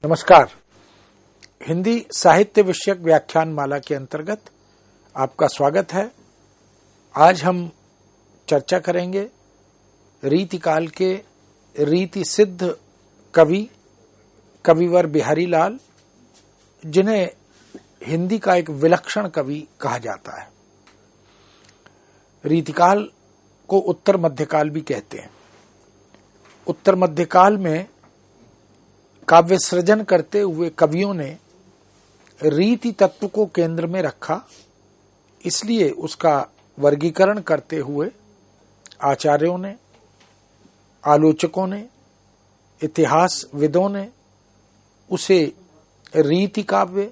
नमस्कार। हिंदी साहित्य विषयक व्याख्यान माला के अंतर्गत आपका स्वागत है। आज हम चर्चा करेंगे रीतिकाल के रीति सिद्ध कवि कविवर बिहारी लाल, जिन्हें हिंदी का एक विलक्षण कवि कहा जाता है। रीतिकाल को उत्तर मध्यकाल भी कहते हैं। उत्तर मध्यकाल में काव्य सृजन करते हुए कवियों ने रीति तत्व को केंद्र में रखा, इसलिए उसका वर्गीकरण करते हुए आचार्यों ने, आलोचकों ने, इतिहासविदों ने उसे रीति काव्य,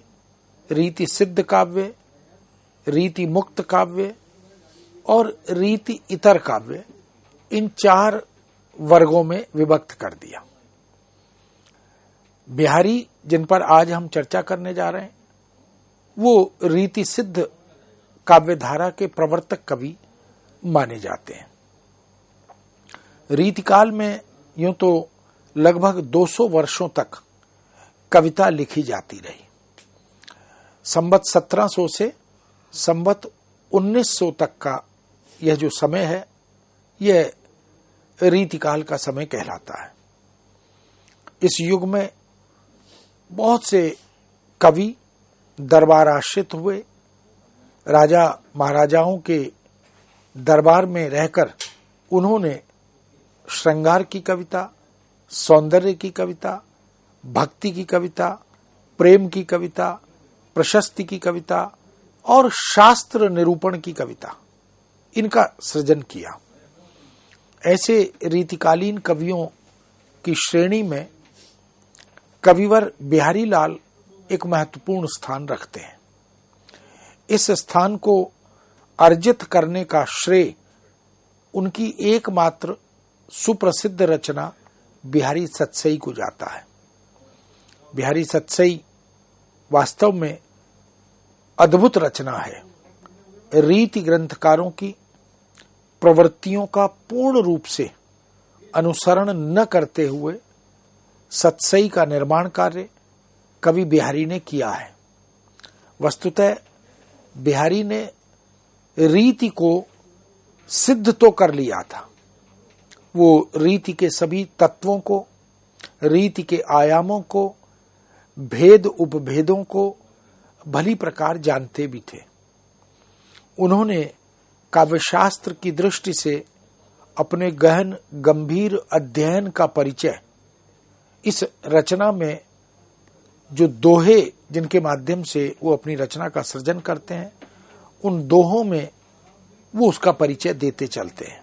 रीति सिद्ध काव्य, रीति मुक्त काव्य और रीति इतर काव्य, इन चार वर्गों में विभक्त कर दिया। बिहारी, जिन पर आज हम चर्चा करने जा रहे हैं, वो रीति सिद्ध काव्यधारा के प्रवर्तक कवि माने जाते हैं। रीतिकाल में यूं तो लगभग 200 वर्षों तक कविता लिखी जाती रही। संवत 1700 से संवत 1900 तक का यह जो समय है, यह रीतिकाल का समय कहलाता है। इस युग में बहुत से कवि दरबार आश्रित हुए, राजा महाराजाओं के दरबार में रहकर उन्होंने श्रृंगार की कविता, सौंदर्य की कविता, भक्ति की कविता, प्रेम की कविता, प्रशस्ति की कविता और शास्त्र निरूपण की कविता, इनका सृजन किया। ऐसे रीतिकालीन कवियों की श्रेणी में कविवर बिहारी लाल एक महत्वपूर्ण स्थान रखते हैं। इस स्थान को अर्जित करने का श्रेय उनकी एकमात्र सुप्रसिद्ध रचना बिहारी सतसई को जाता है। बिहारी सतसई वास्तव में अद्भुत रचना है। रीति ग्रंथकारों की प्रवृत्तियों का पूर्ण रूप से अनुसरण न करते हुए सतसई का निर्माण कार्य कवि बिहारी ने किया है। वस्तुतः बिहारी ने रीति को सिद्ध तो कर लिया था। वो रीति के सभी तत्वों को, रीति के आयामों को, भेद उपभेदों को भली प्रकार जानते भी थे। उन्होंने काव्यशास्त्र की दृष्टि से अपने गहन गंभीर अध्ययन का परिचय इस रचना में, जो दोहे जिनके माध्यम से वो अपनी रचना का सृजन करते हैं, उन दोहों में वो उसका परिचय देते चलते हैं।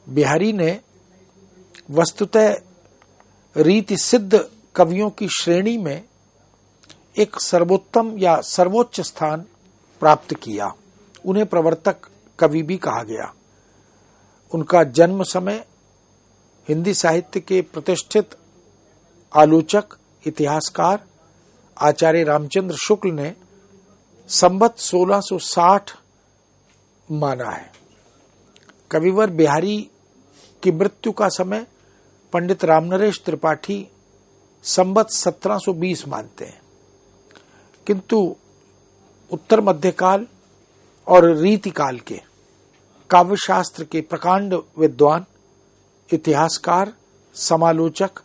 बिहारी ने वस्तुतः रीति सिद्ध कवियों की श्रेणी में एक सर्वोत्तम या सर्वोच्च स्थान प्राप्त किया। उन्हें प्रवर्तक कवि भी कहा गया। उनका जन्म समय हिंदी साहित्य के प्रतिष्ठित आलोचक, इतिहासकार आचार्य रामचंद्र शुक्ल ने संवत 1660 माना है। कविवर बिहारी की मृत्यु का समय पंडित रामनरेश त्रिपाठी संवत 1720 मानते हैं, किंतु उत्तर मध्यकाल और रीतिकाल के काव्यशास्त्र के प्रकांड विद्वान, इतिहासकार, समालोचक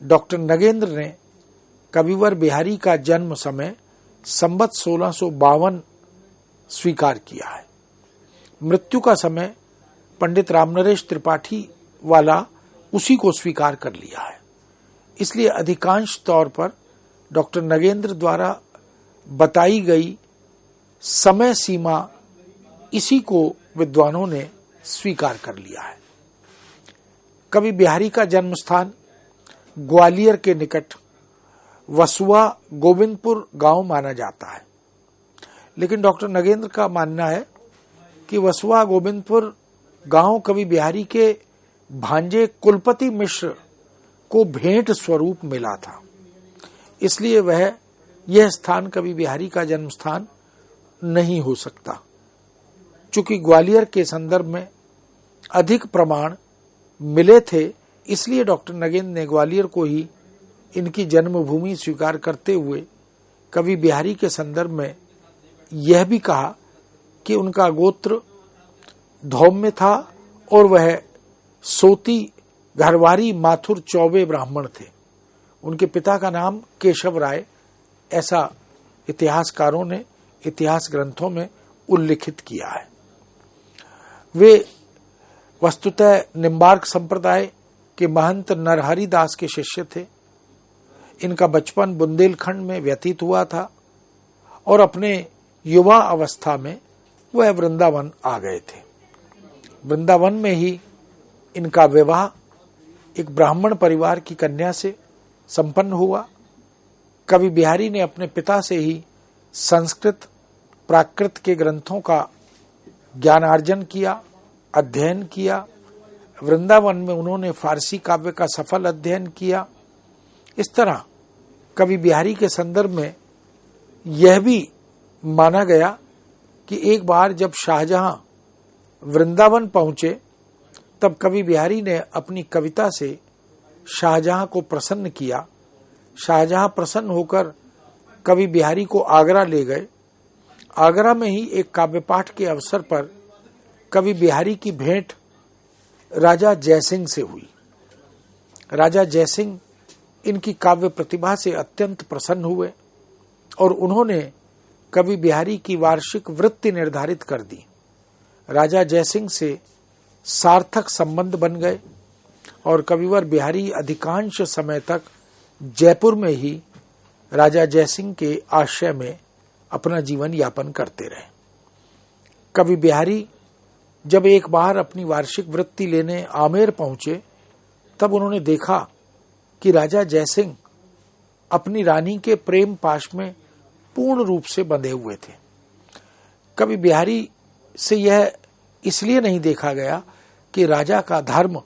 डॉक्टर नगेंद्र ने कविवर बिहारी का जन्म समय संवत 1652 स्वीकार किया है। मृत्यु का समय पंडित रामनरेश त्रिपाठी वाला उसी को स्वीकार कर लिया है। इसलिए अधिकांश तौर पर डॉक्टर नगेंद्र द्वारा बताई गई समय सीमा, इसी को विद्वानों ने स्वीकार कर लिया है। कवि बिहारी का जन्म स्थान ग्वालियर के निकट वसुआ गोविंदपुर गांव माना जाता है, लेकिन डॉक्टर नगेंद्र का मानना है कि वसुआ गोविंदपुर गांव कवि बिहारी के भांजे कुलपति मिश्र को भेंट स्वरूप मिला था। इसलिए यह स्थान कवि बिहारी का जन्म स्थान नहीं हो सकता। चूंकि ग्वालियर के संदर्भ में अधिक प्रमाण मिले थे, इसलिए डॉक्टर नगेंद्र ने ग्वालियर को ही इनकी जन्मभूमि स्वीकार करते हुए कवि बिहारी के संदर्भ में यह भी कहा कि उनका गोत्र धौम्य था और वह सोती घरवारी माथुर चौबे ब्राह्मण थे। उनके पिता का नाम केशव राय, ऐसा इतिहासकारों ने इतिहास ग्रंथों में उल्लिखित किया है। वे वस्तुतः निम्बार्क संप्रदाय के महंत नरहरि दास के शिष्य थे। इनका बचपन बुंदेलखंड में व्यतीत हुआ था और अपने युवा अवस्था में वह वृंदावन आ गए थे। वृंदावन में ही इनका विवाह एक ब्राह्मण परिवार की कन्या से संपन्न हुआ। कवि बिहारी ने अपने पिता से ही संस्कृत प्राकृत के ग्रंथों का ज्ञानार्जन किया, अध्ययन किया। वृंदावन में उन्होंने फारसी काव्य का सफल अध्ययन किया। इस तरह कवि बिहारी के संदर्भ में यह भी माना गया कि एक बार जब शाहजहां वृंदावन पहुंचे तब कवि बिहारी ने अपनी कविता से शाहजहां को प्रसन्न किया। शाहजहां प्रसन्न होकर कवि बिहारी को आगरा ले गए। आगरा में ही एक काव्य पाठ के अवसर पर कवि बिहारी की भेंट राजा जयसिंह से हुई। राजा जयसिंह इनकी काव्य प्रतिभा से अत्यंत प्रसन्न हुए और उन्होंने कवि बिहारी की वार्षिक वृत्ति निर्धारित कर दी। राजा जयसिंह से सार्थक संबंध बन गए और कविवर बिहारी अधिकांश समय तक जयपुर में ही राजा जयसिंह के आश्रय में अपना जीवन यापन करते रहे। कवि बिहारी जब एक बार अपनी वार्षिक वृत्ति लेने आमेर पहुंचे तब उन्होंने देखा कि राजा जयसिंह अपनी रानी के प्रेम पाश में पूर्ण रूप से बंधे हुए थे। कवि बिहारी से यह इसलिए नहीं देखा गया कि राजा का धर्म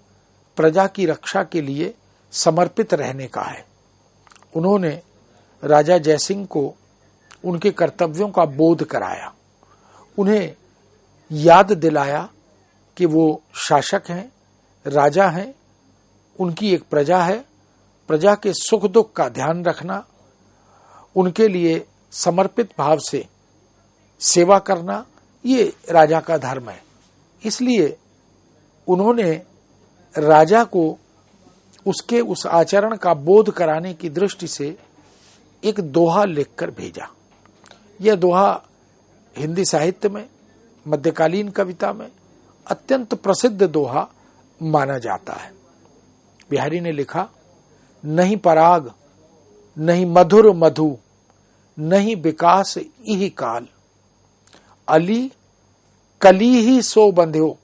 प्रजा की रक्षा के लिए समर्पित रहने का है। उन्होंने राजा जयसिंह को उनके कर्तव्यों का बोध कराया, उन्हें याद दिलाया कि वो शासक हैं, राजा हैं, उनकी एक प्रजा है, प्रजा के सुख दुख का ध्यान रखना, उनके लिए समर्पित भाव से सेवा करना, ये राजा का धर्म है। इसलिए उन्होंने राजा को उसके उस आचरण का बोध कराने की दृष्टि से एक दोहा लिखकर भेजा। यह दोहा हिंदी साहित्य में, मध्यकालीन कविता में अत्यंत प्रसिद्ध दोहा माना जाता है। बिहारी ने लिखा, नहीं पराग नहीं मधुर मधु नहीं विकास इहि काल, अली कली ही सो बंध्यो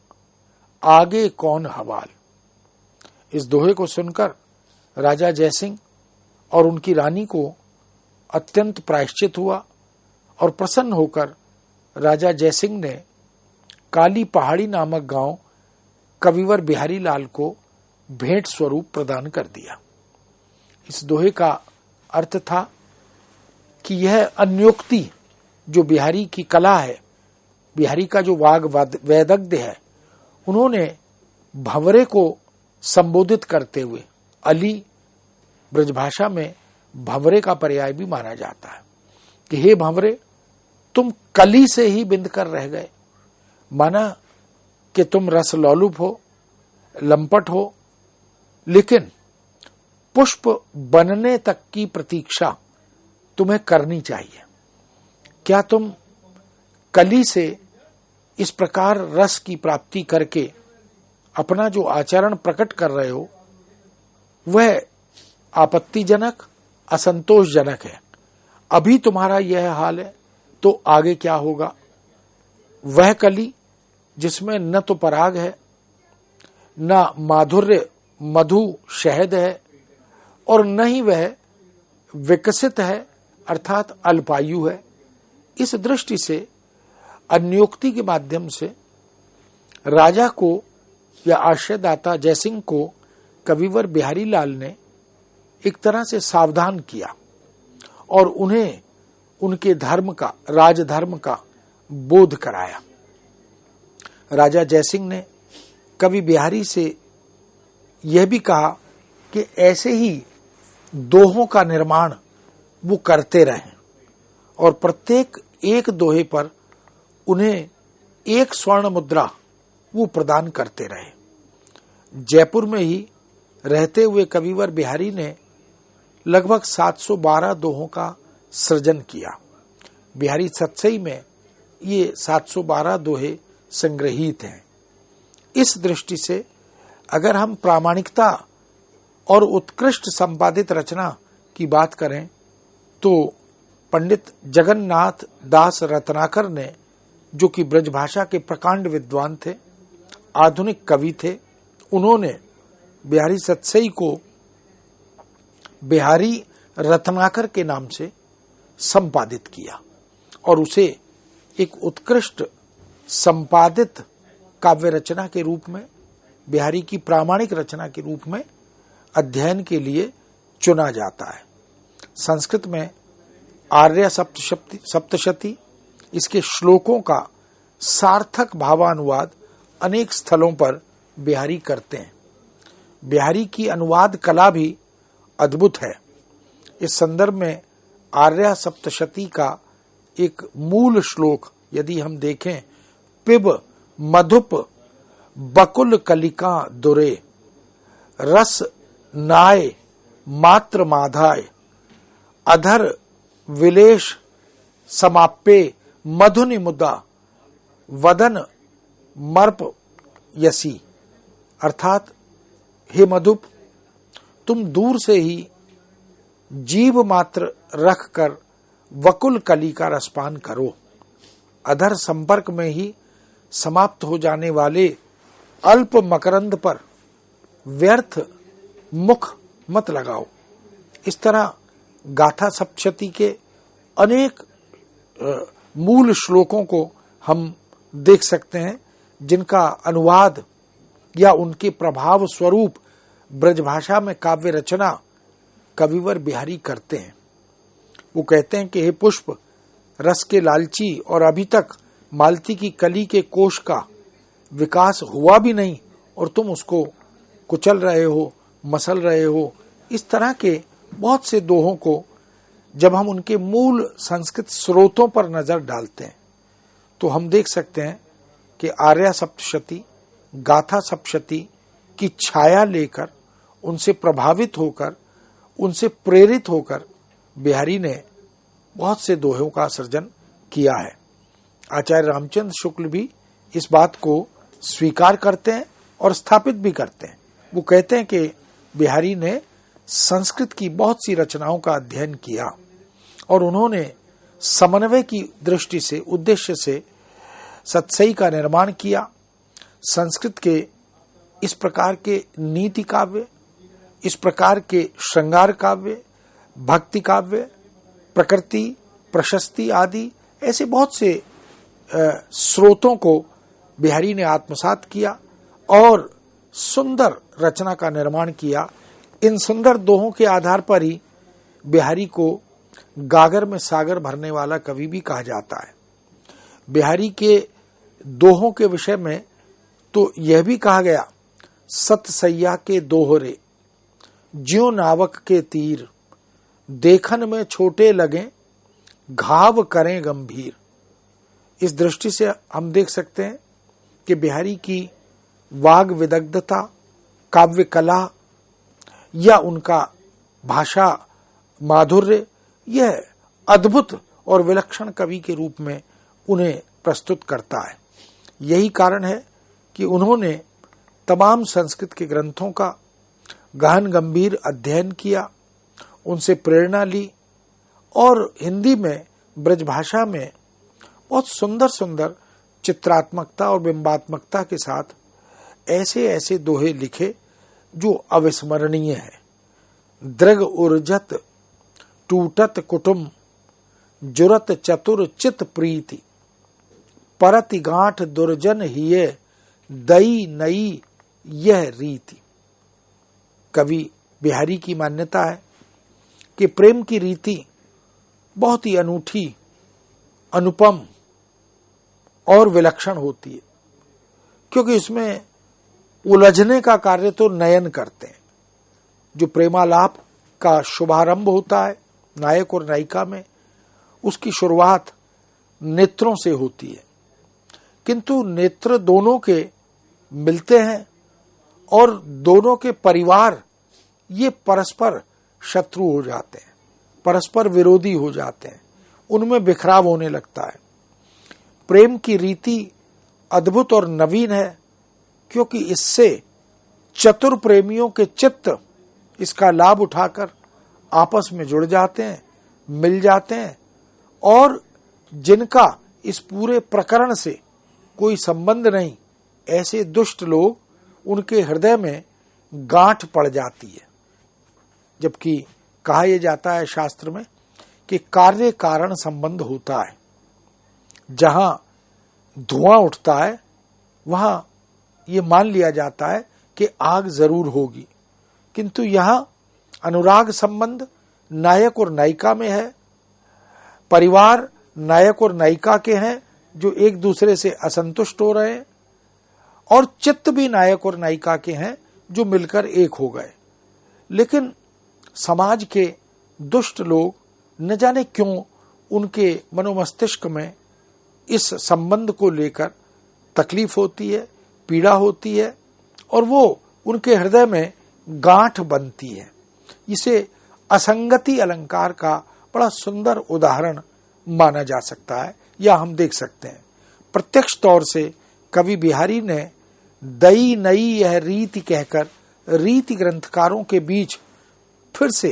आगे कौन हवाल। इस दोहे को सुनकर राजा जयसिंह और उनकी रानी को अत्यंत प्रायश्चित हुआ और प्रसन्न होकर राजा जयसिंह ने काली पहाड़ी नामक गांव कविवर बिहारी लाल को भेंट स्वरूप प्रदान कर दिया। इस दोहे का अर्थ था कि यह अन्योक्ति जो बिहारी की कला है, बिहारी का जो वाग वैदग्ध्य है, उन्होंने भंवरे को संबोधित करते हुए, अली ब्रजभाषा में भंवरे का पर्याय भी माना जाता है कि हे भंवरे, तुम कली से ही बिंद कर रह गए। माना कि तुम रस लोलुप हो, लंपट हो, लेकिन पुष्प बनने तक की प्रतीक्षा तुम्हें करनी चाहिए। क्या तुम कली से इस प्रकार रस की प्राप्ति करके अपना जो आचरण प्रकट कर रहे हो वह आपत्तिजनक, असंतोषजनक है। अभी तुम्हारा यह हाल है तो आगे क्या होगा। वह कली जिसमें न तो पराग है, न माधुर्य मधु शहद है, और न ही वह विकसित है अर्थात अल्पायु है। इस दृष्टि से अन्योक्ति के माध्यम से राजा को या आश्रयदाता जयसिंह को कविवर बिहारी लाल ने एक तरह से सावधान किया और उन्हें उनके धर्म का, राजधर्म का बोध कराया। राजा जयसिंह ने कवि बिहारी से यह भी कहा कि ऐसे ही दोहों का निर्माण वो करते रहे और प्रत्येक एक दोहे पर उन्हें एक स्वर्ण मुद्रा वो प्रदान करते रहे। जयपुर में ही रहते हुए कविवर बिहारी ने लगभग 712 दोहों का सृजन किया। बिहारी सतसई में ये 712 दोहे संग्रहित हैं। इस दृष्टि से अगर हम प्रामाणिकता और उत्कृष्ट संपादित रचना की बात करें तो पंडित जगन्नाथ दास रत्नाकर ने, जो कि ब्रजभाषा के प्रकांड विद्वान थे, आधुनिक कवि थे, उन्होंने बिहारी सतसई को बिहारी रत्नाकर के नाम से संपादित किया और उसे एक उत्कृष्ट संपादित काव्य रचना के रूप में, बिहारी की प्रामाणिक रचना के रूप में अध्ययन के लिए चुना जाता है। संस्कृत में आर्य सप्तशती, इसके श्लोकों का सार्थक भावानुवाद अनेक स्थलों पर बिहारी करते हैं। बिहारी की अनुवाद कला भी अद्भुत है। इस संदर्भ में आर्य सप्तशती का एक मूल श्लोक यदि हम देखें, पिब मधुप बकुल कलिका दुरे रस नाय मात्र माधाय अधर विलेश समाप्पे मधुनि मुदा वदन मर्प यसी, अर्थात हे मधुप, तुम दूर से ही जीव मात्र रख कर वकुल कली का रसपान करो, अधर संपर्क में ही समाप्त हो जाने वाले अल्प मकरंद पर व्यर्थ मुख मत लगाओ। इस तरह गाथा सप्तशती के अनेक मूल श्लोकों को हम देख सकते हैं, जिनका अनुवाद या उनके प्रभाव स्वरूप ब्रजभाषा में काव्य रचना कविवर बिहारी करते हैं। वो कहते हैं कि हे पुष्प, रस के लालची और अभी तक मालती की कली के कोश का विकास हुआ भी नहीं और तुम उसको कुचल रहे हो, मसल रहे हो। इस तरह के बहुत से दोहों को जब हम उनके मूल संस्कृत स्रोतों पर नजर डालते हैं तो हम देख सकते हैं कि आर्य सप्तशती, गाथा सप्तशती की छाया लेकर, उनसे प्रभावित होकर, उनसे प्रेरित होकर बिहारी ने बहुत से दोहों का सृजन किया है। आचार्य रामचंद्र शुक्ल भी इस बात को स्वीकार करते हैं और स्थापित भी करते हैं। वो कहते हैं कि बिहारी ने संस्कृत की बहुत सी रचनाओं का अध्ययन किया और उन्होंने समन्वय की दृष्टि से, उद्देश्य से सतसई का निर्माण किया। संस्कृत के इस प्रकार के नीति काव्य, इस प्रकार के श्रृंगार काव्य, भक्ति काव्य, प्रकृति, प्रशस्ति आदि ऐसे बहुत से स्रोतों को बिहारी ने आत्मसात किया और सुंदर रचना का निर्माण किया। इन सुंदर दोहों के आधार पर ही बिहारी को गागर में सागर भरने वाला कवि भी कहा जाता है। बिहारी के दोहों के विषय में तो यह भी कहा गया, सत सैया के दोहरे ज्यों नावक के तीर देखन में छोटे लगे घाव करें गंभीर। इस दृष्टि से हम देख सकते हैं कि बिहारी की वाग विदग्धता, काव्य कला या उनका भाषा माधुर्य, यह अद्भुत और विलक्षण कवि के रूप में उन्हें प्रस्तुत करता है। यही कारण है कि उन्होंने तमाम संस्कृत के ग्रंथों का गहन गंभीर अध्ययन किया, उनसे प्रेरणा ली और हिंदी में, ब्रजभाषा में बहुत सुंदर सुंदर चित्रात्मकता और बिंबात्मकता के साथ ऐसे ऐसे दोहे लिखे जो अविस्मरणीय है। दृग उर्जत टूटत कुटुम जुरत चतुर चित प्रीति परति गांठ दुर्जन हिये दई नई यह रीति। कवि बिहारी की मान्यता है कि प्रेम की रीति बहुत ही अनूठी, अनुपम और विलक्षण होती है, क्योंकि इसमें उलझने का कार्य तो नयन करते हैं। जो प्रेमालाप का शुभारंभ होता है नायक और नायिका में, उसकी शुरुआत नेत्रों से होती है, किंतु नेत्र दोनों के मिलते हैं और दोनों के परिवार ये परस्पर शत्रु हो जाते हैं, परस्पर विरोधी हो जाते हैं, उनमें बिखराव होने लगता है। प्रेम की रीति अद्भुत और नवीन है, क्योंकि इससे चतुर प्रेमियों के चित्त इसका लाभ उठाकर आपस में जुड़ जाते हैं, मिल जाते हैं, और जिनका इस पूरे प्रकरण से कोई संबंध नहीं, ऐसे दुष्ट लोग, उनके हृदय में गांठ पड़ जाती है। जबकि कहा यह जाता है शास्त्र में कि कार्य कारण संबंध होता है। जहां धुआं उठता है वहां ये मान लिया जाता है कि आग जरूर होगी, किंतु यहां अनुराग संबंध नायक और नायिका में है, परिवार नायक और नायिका के हैं जो एक दूसरे से असंतुष्ट हो रहे हैं, और चित्त भी नायक और नायिका के हैं जो मिलकर एक हो गए। लेकिन समाज के दुष्ट लोग न जाने क्यों उनके मनोमस्तिष्क में इस संबंध को लेकर तकलीफ होती है, पीड़ा होती है, और वो उनके हृदय में गांठ बनती है। इसे असंगति अलंकार का बड़ा सुंदर उदाहरण माना जा सकता है, या हम देख सकते हैं। प्रत्यक्ष तौर से कवि बिहारी ने दई नई यह रीति कहकर रीति ग्रंथकारों के बीच फिर से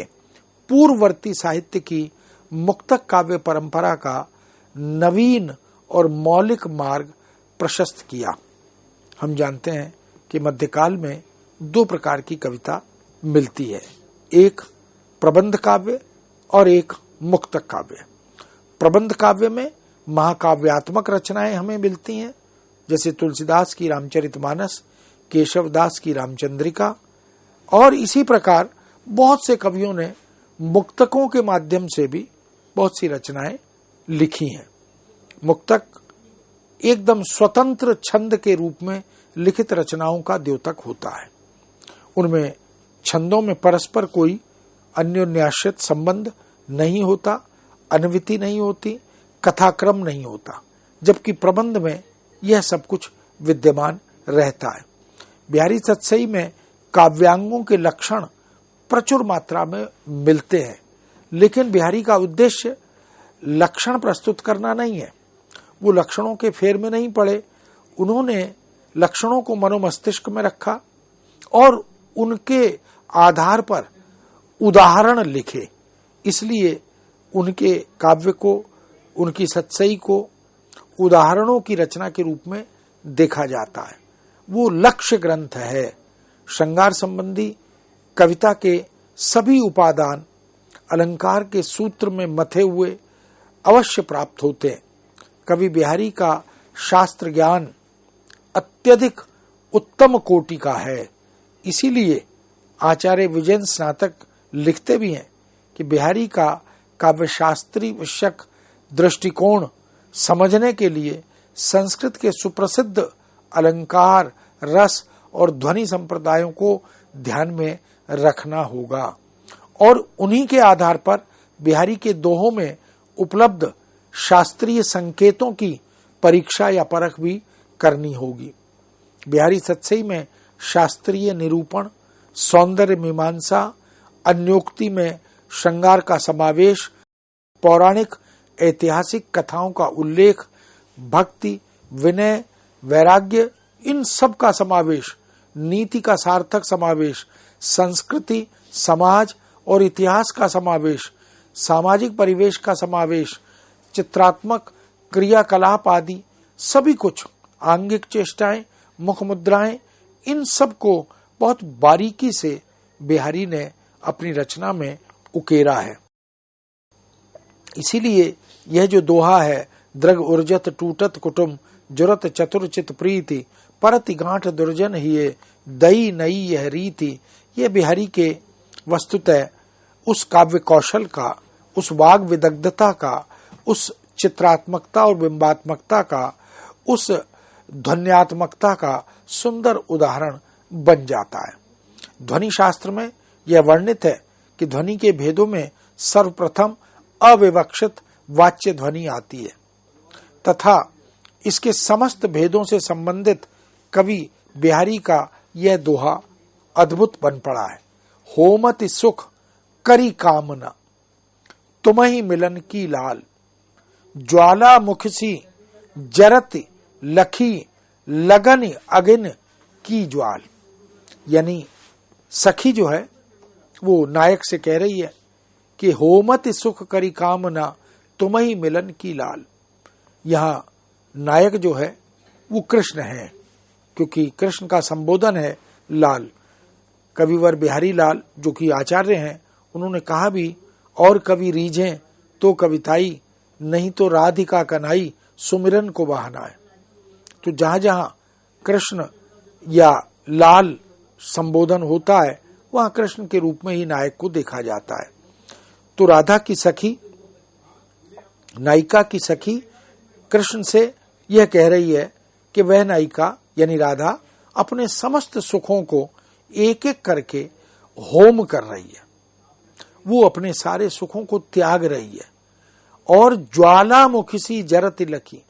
पूर्ववर्ती साहित्य की मुक्तक काव्य परंपरा का नवीन और मौलिक मार्ग प्रशस्त किया। हम जानते हैं कि मध्यकाल में दो प्रकार की कविता मिलती है, एक प्रबंध काव्य और एक मुक्तक काव्य। प्रबंध काव्य में महाकाव्यात्मक रचनाएं हमें मिलती हैं, जैसे तुलसीदास की रामचरितमानस, केशवदास की रामचंद्रिका, और इसी प्रकार बहुत से कवियों ने मुक्तकों के माध्यम से भी बहुत सी रचनाएं लिखी हैं। मुक्तक एकदम स्वतंत्र छंद के रूप में लिखित रचनाओं का द्योतक होता है। उनमें छंदों में परस्पर कोई अन्योन्याश्रित संबंध नहीं होता, अन्विति नहीं होती, कथाक्रम नहीं होता, जबकि प्रबंध में यह सब कुछ विद्यमान रहता है। बिहारी सतसई में काव्यांगों के लक्षण प्रचुर मात्रा में मिलते हैं, लेकिन बिहारी का उद्देश्य लक्षण प्रस्तुत करना नहीं है। वो लक्षणों के फेर में नहीं पड़े, उन्होंने लक्षणों को मनोमस्तिष्क में रखा और उनके आधार पर उदाहरण लिखे। इसलिए उनके काव्य को, उनकी सतसई को उदाहरणों की रचना के रूप में देखा जाता है। वो लक्ष्य ग्रंथ है। श्रृंगार संबंधी कविता के सभी उपादान अलंकार के सूत्र में मथे हुए अवश्य प्राप्त होते हैं। कवि बिहारी का शास्त्र ज्ञान अत्यधिक उत्तम कोटि का है। इसीलिए आचार्य विजयन स्नातक लिखते भी हैं कि बिहारी का काव्यशास्त्री विषयक दृष्टिकोण समझने के लिए संस्कृत के सुप्रसिद्ध अलंकार, रस और ध्वनि संप्रदायों को ध्यान में रखना होगा, और उन्हीं के आधार पर बिहारी के दोहों में उपलब्ध शास्त्रीय संकेतों की परीक्षा या परख भी करनी होगी। बिहारी सतसई में शास्त्रीय निरूपण, सौंदर्य मीमांसा, अन्योक्ति में श्रृंगार का समावेश, पौराणिक ऐतिहासिक कथाओं का उल्लेख, भक्ति, विनय, वैराग्य, इन सब का समावेश, नीति का सार्थक समावेश, संस्कृति, समाज और इतिहास का समावेश, सामाजिक परिवेश का समावेश, चित्रात्मक क्रियाकलाप आदि सभी कुछ, आंगिक चेष्टाएं, मुख मुद्राएं, इन सब को बहुत बारीकी से बिहारी ने अपनी रचना में उकेरा है। इसीलिए यह जो दोहा है, द्रग उर्जत टूटत कुटुम, जुरत चतुरचित प्रीति, परति गांठ दुर्जन हिये, दई नई यह रीति, यह बिहारी के वस्तुतः उस काव्य कौशल का, उस वाग विदग्धता का, उस चित्रात्मकता और बिंबात्मकता का, उस ध्वन्यात्मकता का सुंदर उदाहरण बन जाता है। ध्वनि शास्त्र में यह वर्णित है कि ध्वनि के भेदों में सर्वप्रथम अविवक्षित वाच्य ध्वनि आती है तथा इसके समस्त भेदों से संबंधित कवि बिहारी का यह दोहा अद्भुत बन पड़ा है। होमति सुख करी कामना, तुम्हि मिलन की लाल, ज्वाला मुख सी जरति लखी, लगन अगिन की ज्वाल। यानी सखी जो है वो नायक से कह रही है कि होमति सुख करी कामना, तुम्हि मिलन की लाल। यहां नायक जो है वो कृष्ण है, क्योंकि कृष्ण का संबोधन है लाल। कविवर बिहारी लाल जो कि आचार्य हैं, उन्होंने कहा भी, और कवि रीझें तो कविताई, नहीं तो राधिका कन्हई सुमिरन को बहाना है। तो जहां जहां कृष्ण या लाल संबोधन होता है वहां कृष्ण के रूप में ही नायक को देखा जाता है। तो राधा की सखी, नायिका की सखी कृष्ण से यह कह रही है कि वह नायिका यानी राधा अपने समस्त सुखों को एक एक करके होम कर रही है, वो अपने सारे सुखों को त्याग रही है। और ज्वालामुखी सी जरति लखी,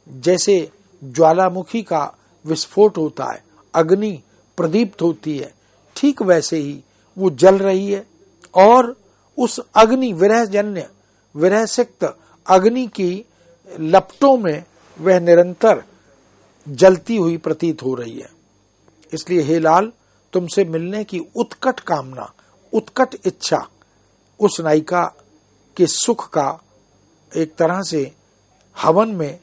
जैसे ज्वालामुखी का विस्फोट होता है, अग्नि प्रदीप्त होती है, ठीक वैसे ही वो जल रही है। और उस अग्नि विरहजन्य विरहसिक्त अग्नि की लपटों में वह निरंतर जलती हुई प्रतीत हो रही है। इसलिए हे लाल, तुमसे मिलने की उत्कट कामना, उत्कट इच्छा उस नायिका के सुख का एक तरह से हवन में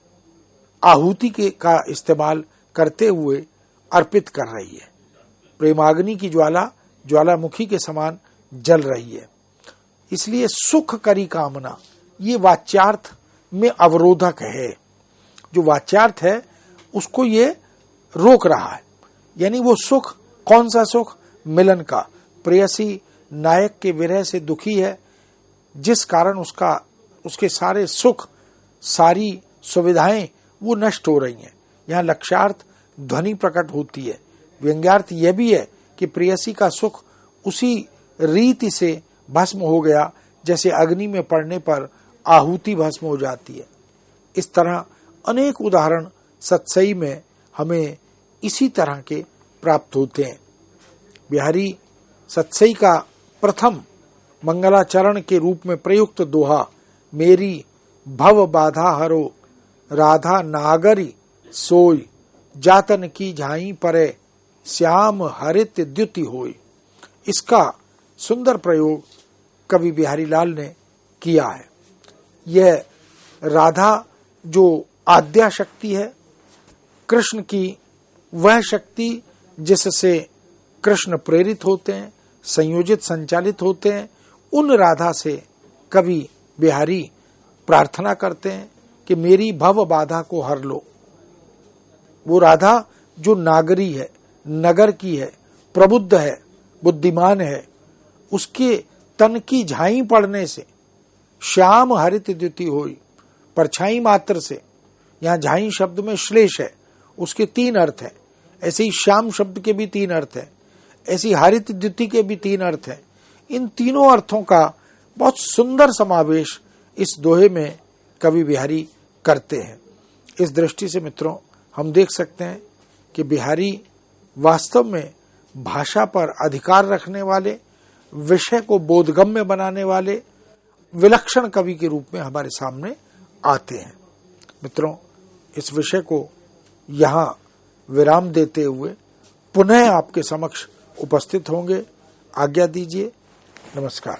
आहुति का इस्तेमाल करते हुए अर्पित कर रही है। प्रेमाग्नि की ज्वाला ज्वालामुखी के समान जल रही है। इसलिए सुख करी कामना ये वाच्यार्थ में अवरोधक है। जो वाच्यार्थ है उसको ये रोक रहा है। यानी वो सुख, कौन सा सुख? मिलन का। प्रेयसी नायक के विरह से दुखी है, जिस कारण उसके सारे सुख, सारी सुविधाएं वो नष्ट हो रही हैं। यहाँ लक्ष्यार्थ ध्वनि प्रकट होती है। व्यंग्यार्थ यह भी है कि प्रेयसी का सुख उसी रीति से भस्म हो गया जैसे अग्नि में पड़ने पर आहुति भस्म हो जाती है। इस तरह अनेक उदाहरण सतसई में हमें इसी तरह के प्राप्त होते हैं। बिहारी सतसई का प्रथम मंगलाचरण के रूप में प्रयुक्त दोहा मेरी भव बाधा हरो, राधा नागरी सोई, जातन की झाई परे, श्याम हरित द्युति होई, इसका सुंदर प्रयोग कवि बिहारी लाल ने किया है। यह राधा जो आद्या शक्ति है, कृष्ण की वह शक्ति जिससे कृष्ण प्रेरित होते हैं, संयोजित संचालित होते हैं, उन राधा से कवि बिहारी प्रार्थना करते हैं कि मेरी भव बाधा को हर लो। वो राधा जो नागरी है, नगर की है, प्रबुद्ध है, बुद्धिमान है, उसके तन की झाई पड़ने से श्याम हरित द्युति होई, परछाई मात्र से, यहाँ झाई शब्द में श्लेष है, उसके तीन अर्थ हैं। ऐसे ही श्याम शब्द के भी तीन अर्थ हैं, ऐसी हरित द्युति के भी तीन अर्थ हैं। इन तीनों अर्थों का बहुत सुंदर समावेश इस दोहे में कवि बिहारी करते हैं। इस दृष्टि से मित्रों हम देख सकते हैं कि बिहारी वास्तव में भाषा पर अधिकार रखने वाले, विषय को बोधगम्य बनाने वाले विलक्षण कवि के रूप में हमारे सामने आते हैं। मित्रों, इस विषय को यहाँ विराम देते हुए पुनः आपके समक्ष उपस्थित होंगे। आज्ञा दीजिए। नमस्कार।